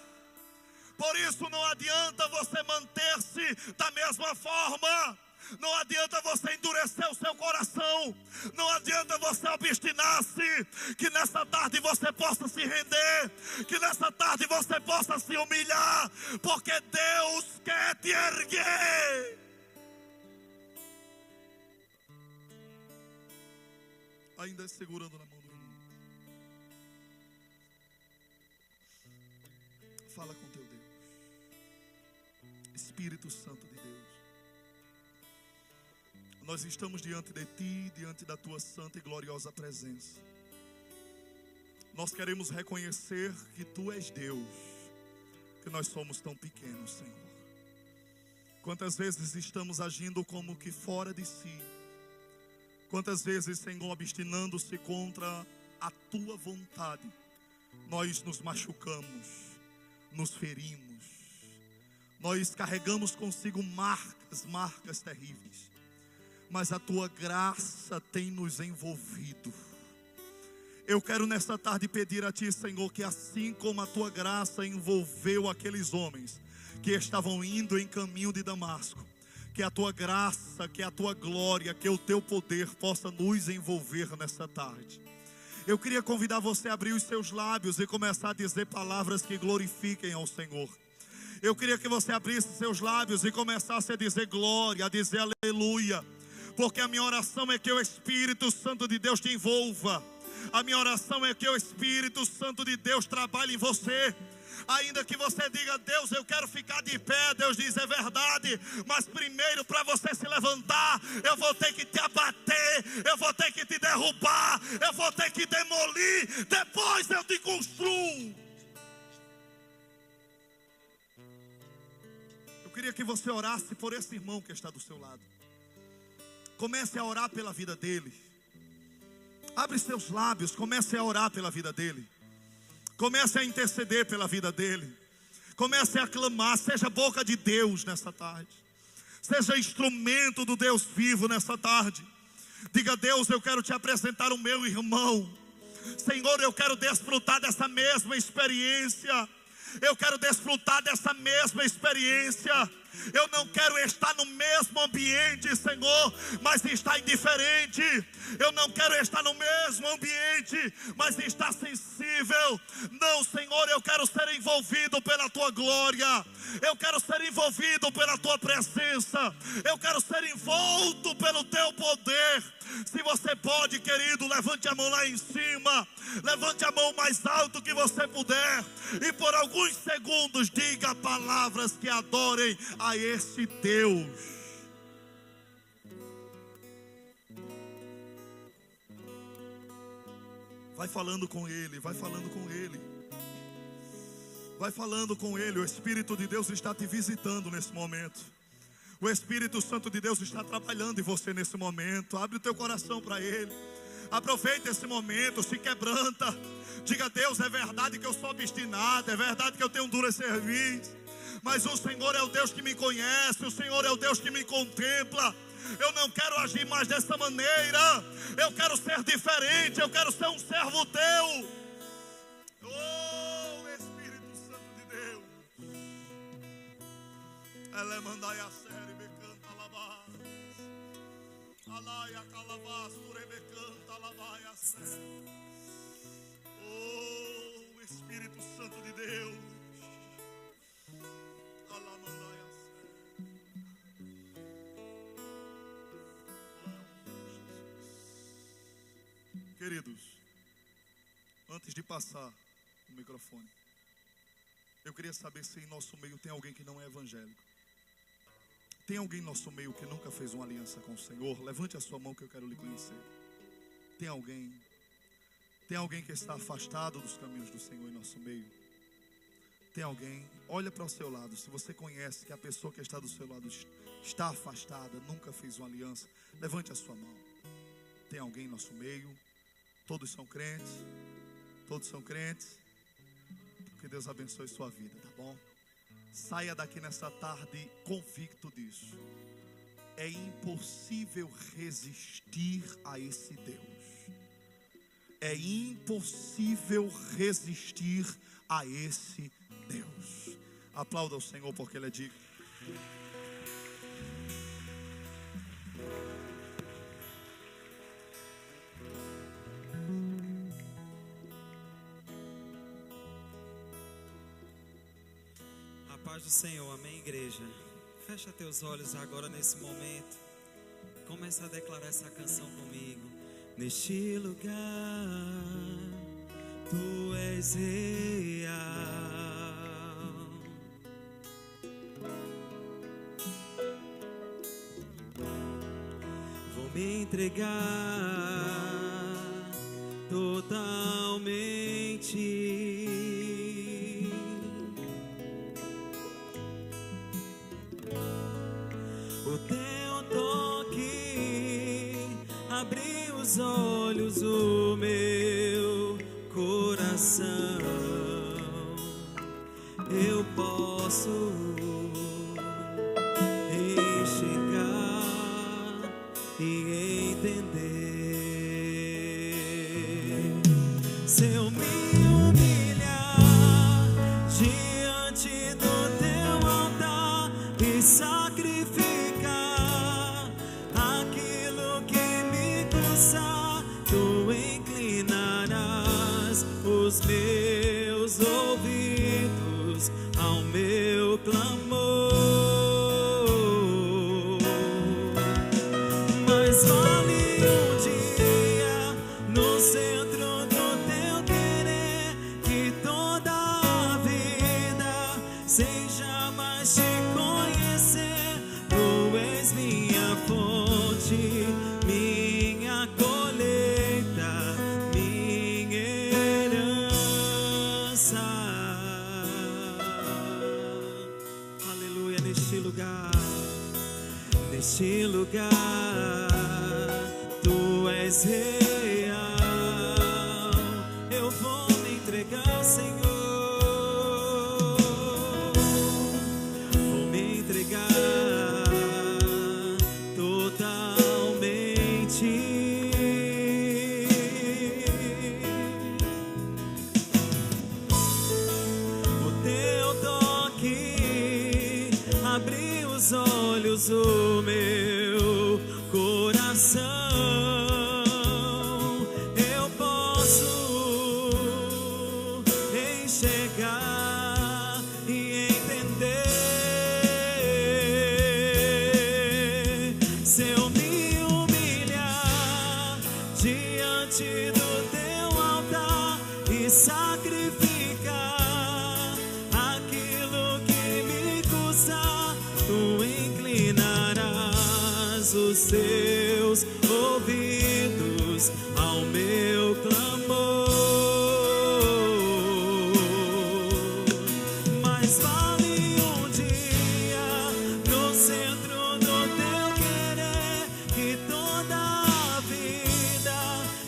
Por isso não adianta você manter-se da mesma forma. Não adianta você endurecer o seu coração. Não adianta você obstinar-se. Que nessa tarde você possa se render. Que nessa tarde você possa se humilhar. Porque Deus quer te erguer. Ainda segurando na mão do irmão. Fala com teu Deus. Espírito Santo de Deus, nós estamos diante de Ti, diante da Tua santa e gloriosa presença. Nós queremos reconhecer que Tu és Deus, que nós somos tão pequenos, Senhor. Quantas vezes estamos agindo como que fora de si. Quantas vezes, Senhor, obstinando-se contra a Tua vontade, nós nos machucamos, nos ferimos. Nós carregamos consigo marcas terríveis. Mas a Tua graça tem nos envolvido. Eu quero nesta tarde pedir a Ti, Senhor, que assim como a Tua graça envolveu aqueles homens que estavam indo em caminho de Damasco, que a Tua graça, que a Tua glória, que o Teu poder possa nos envolver nesta tarde. Eu queria convidar você a abrir os seus lábios e começar a dizer palavras que glorifiquem ao Senhor. Eu queria que você abrisse seus lábios e começasse a dizer glória, a dizer aleluia. Porque a minha oração é que o Espírito Santo de Deus te envolva. A minha oração é que o Espírito Santo de Deus trabalhe em você. Ainda que você diga, Deus, eu quero ficar de pé. Deus diz, é verdade. Mas primeiro, para você se levantar, eu vou ter que te abater. Eu vou ter que te derrubar. Eu vou ter que demolir. Depois eu te construo. Eu queria que você orasse por esse irmão que está do seu lado. Comece a orar pela vida dele. Abre seus lábios, comece a orar pela vida dele. Comece a interceder pela vida dele. Comece a clamar, seja boca de Deus nessa tarde. Seja instrumento do Deus vivo nessa tarde. Diga, Deus, eu quero te apresentar o meu irmão. Senhor, eu quero desfrutar dessa mesma experiência. Eu quero desfrutar dessa mesma experiência. Eu não quero estar no mesmo ambiente, Senhor, mas estar indiferente. Eu não quero estar no mesmo ambiente, mas estar sensível. Não, Senhor, eu quero ser envolvido pela Tua glória. Eu quero ser envolvido pela Tua presença. Eu quero ser envolto pelo Teu poder. Se você pode, querido, levante a mão lá em cima. Levante a mão mais alto que você puder. E por alguns segundos diga palavras que adorem a esse Deus. Vai falando com Ele, vai falando com Ele. Vai falando com Ele. O Espírito de Deus está te visitando nesse momento. O Espírito Santo de Deus está trabalhando em você nesse momento. Abre o teu coração para Ele. Aproveita esse momento, se quebranta. Diga, Deus, é verdade que eu sou obstinado, é verdade que eu tenho um duro serviço, mas o Senhor é o Deus que me conhece, o Senhor é o Deus que me contempla. Eu não quero agir mais dessa maneira. Eu quero ser diferente, eu quero ser um servo teu. Oh, Espírito Santo de Deus. Ela mandai a série, me canta lavar. Alaia calavá, surebe canta lavar a série. Oh, Espírito Santo de Deus. Alá mandai a série. Queridos, antes de passar o microfone, eu queria saber se em nosso meio tem alguém que não é evangélico. Tem alguém em nosso meio que nunca fez uma aliança com o Senhor? Levante a sua mão que eu quero lhe conhecer. Tem alguém? Tem alguém que está afastado dos caminhos do Senhor em nosso meio? Tem alguém? Olha para o seu lado. Se você conhece que a pessoa que está do seu lado está afastada, nunca fez uma aliança, levante a sua mão. Tem alguém em nosso meio? Todos são crentes? Todos são crentes? Que Deus abençoe sua vida, tá bom? Saia daqui nessa tarde convicto disso. É impossível resistir a esse Deus. É impossível resistir a esse Deus. Aplauda o Senhor porque Ele é digno. A paz do Senhor, amém, igreja. Fecha teus olhos agora nesse momento. Começa a declarar essa canção comigo. Neste lugar, Tu és real. Vou me entregar totalmente. O Teu toque abriu os olhos do meu coração. Eu posso enxergar e entender. Se eu me humilhar diante do Teu altar e sacrificar aquilo que me custa, Tu inclinarás os meus ouvidos ao meu clamor. Mas vale um dia no centro do Teu querer, que toda a vida seja mais te conhecer. Tu és minha fonte, minha colheita, minha herança. Aleluia, neste lugar, Tu és real. Eu vou me entregar, Senhor. Vou me entregar totalmente. O Teu toque abriu os olhos do meu coração. Eu posso enxergar e entender. Se eu me humilhar diante do Teu altar e sacrificar aquilo que me custa, Tu inclinarás os Teus ouvidos ao meu clamor. Mas vale um dia no centro do Teu querer, que toda a vida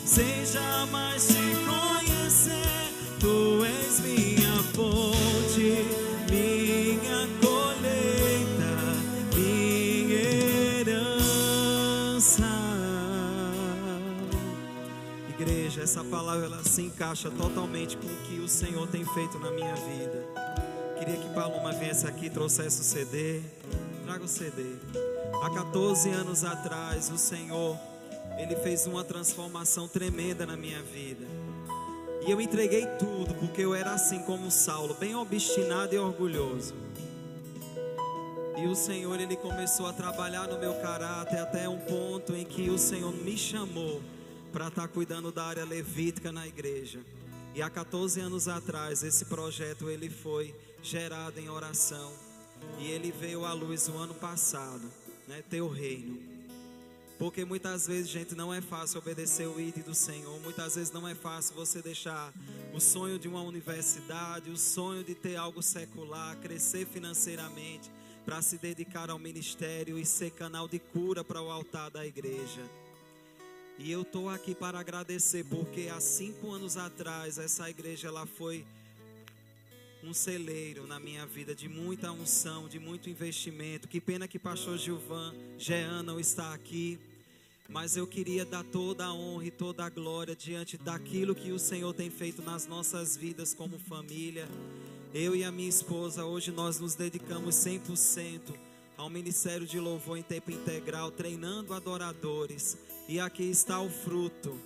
seja mais te conhecer. Tu és minha fonte, minha colheita, minha herança. Igreja, essa palavra ela se encaixa totalmente com o que o Senhor tem feito na minha vida. Queria que Paloma viesse aqui e trouxesse o CD. Traga o CD. Há 14 anos atrás, o Senhor, Ele fez uma transformação tremenda na minha vida. E eu entreguei tudo, porque eu era assim como Saulo, bem obstinado e orgulhoso. E o Senhor, Ele começou a trabalhar no meu caráter até um ponto em que o Senhor me chamou para estar cuidando da área levítica na igreja. E há 14 anos atrás, esse projeto ele foi gerado em oração. E ele veio à luz o ano passado, né? Teu reino. Porque muitas vezes, gente, não é fácil obedecer o ID do Senhor. Muitas vezes não é fácil você deixar o sonho de uma universidade, o sonho de ter algo secular, crescer financeiramente, para se dedicar ao ministério e ser canal de cura para o altar da igreja. E eu estou aqui para agradecer, porque há 5 anos atrás, essa igreja ela foi um celeiro na minha vida de muita unção, de muito investimento. Que pena que pastor Gilvan Jean não está aqui, mas eu queria dar toda a honra e toda a glória diante daquilo que o Senhor tem feito nas nossas vidas como família. Eu e a minha esposa, hoje nós nos dedicamos 100% ao Ministério de Louvor em tempo integral, treinando adoradores. E aqui está o fruto,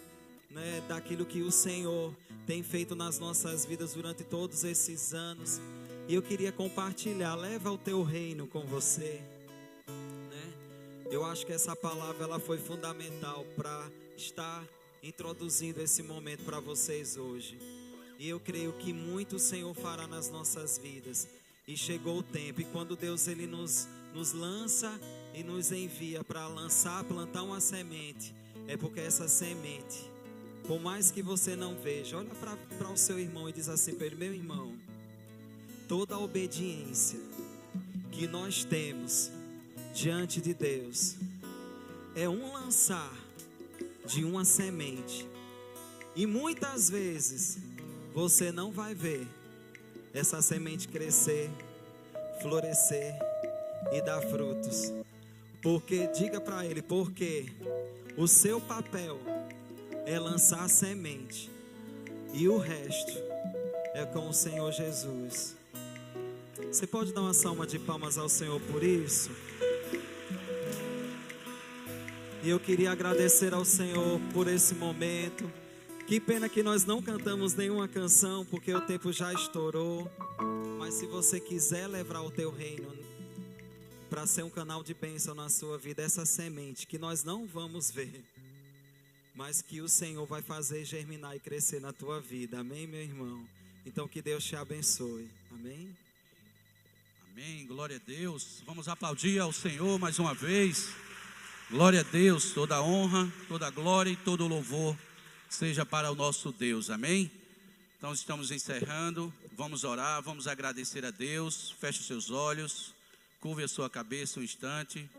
né, daquilo que o Senhor tem feito nas nossas vidas durante todos esses anos. E eu queria compartilhar, leva o teu reino com você, né? Eu acho que essa palavra ela foi fundamental para estar introduzindo esse momento para vocês hoje. E eu creio que muito o Senhor fará nas nossas vidas. E chegou o tempo, e quando Deus ele nos lança e nos envia para plantar uma semente, é porque essa semente, por mais que você não veja, olha para o seu irmão e diz assim para ele: meu irmão, toda a obediência que nós temos diante de Deus é um lançar de uma semente, e muitas vezes você não vai ver essa semente crescer, florescer e dar frutos, porque, diga para ele, porque o seu papel é lançar a semente e o resto é com o Senhor Jesus. Você pode dar uma salva de palmas ao Senhor por isso? E eu queria agradecer ao Senhor por esse momento. Que pena que nós não cantamos nenhuma canção, porque o tempo já estourou. Mas se você quiser levar o teu reino para ser um canal de bênção na sua vida, essa semente que nós não vamos ver, mas que o Senhor vai fazer germinar e crescer na tua vida. Amém, meu irmão? Então que Deus te abençoe. Amém? Amém, glória a Deus. Vamos aplaudir ao Senhor mais uma vez. Glória a Deus, toda a honra, toda a glória e todo o louvor seja para o nosso Deus, amém? Então estamos encerrando, vamos orar, vamos agradecer a Deus. Feche os seus olhos, curve a sua cabeça um instante.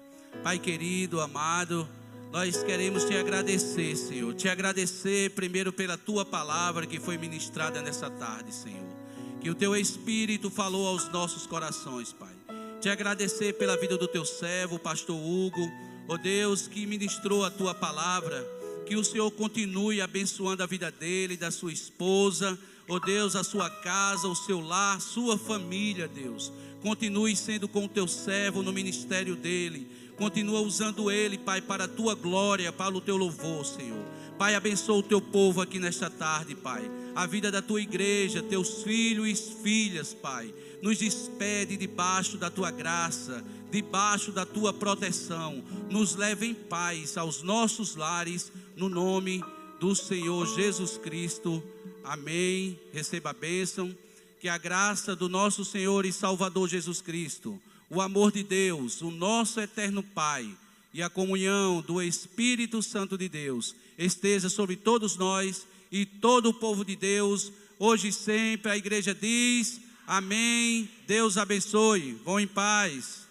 Pai querido, amado, nós queremos te agradecer, Senhor. Te agradecer primeiro pela tua palavra que foi ministrada nessa tarde, Senhor. Que o teu Espírito falou aos nossos corações, Pai. Te agradecer pela vida do teu servo, o pastor Hugo, ó Deus, que ministrou a tua palavra. Que o Senhor continue abençoando a vida dele, da sua esposa, ó Deus, a sua casa, o seu lar, sua família, Deus. Continue sendo com o teu servo no ministério dele. Continua usando ele, Pai, para a tua glória, para o teu louvor, Senhor. Pai, abençoa o teu povo aqui nesta tarde, Pai. A vida da tua igreja, teus filhos e filhas, Pai. Nos despede debaixo da tua graça, debaixo da tua proteção. Nos leve em paz aos nossos lares, no nome do Senhor Jesus Cristo. Amém. Receba a bênção. Que a graça do nosso Senhor e Salvador Jesus Cristo, o amor de Deus, o nosso eterno Pai, e a comunhão do Espírito Santo de Deus esteja sobre todos nós e todo o povo de Deus, hoje e sempre. A igreja diz amém. Deus abençoe. Vão em paz.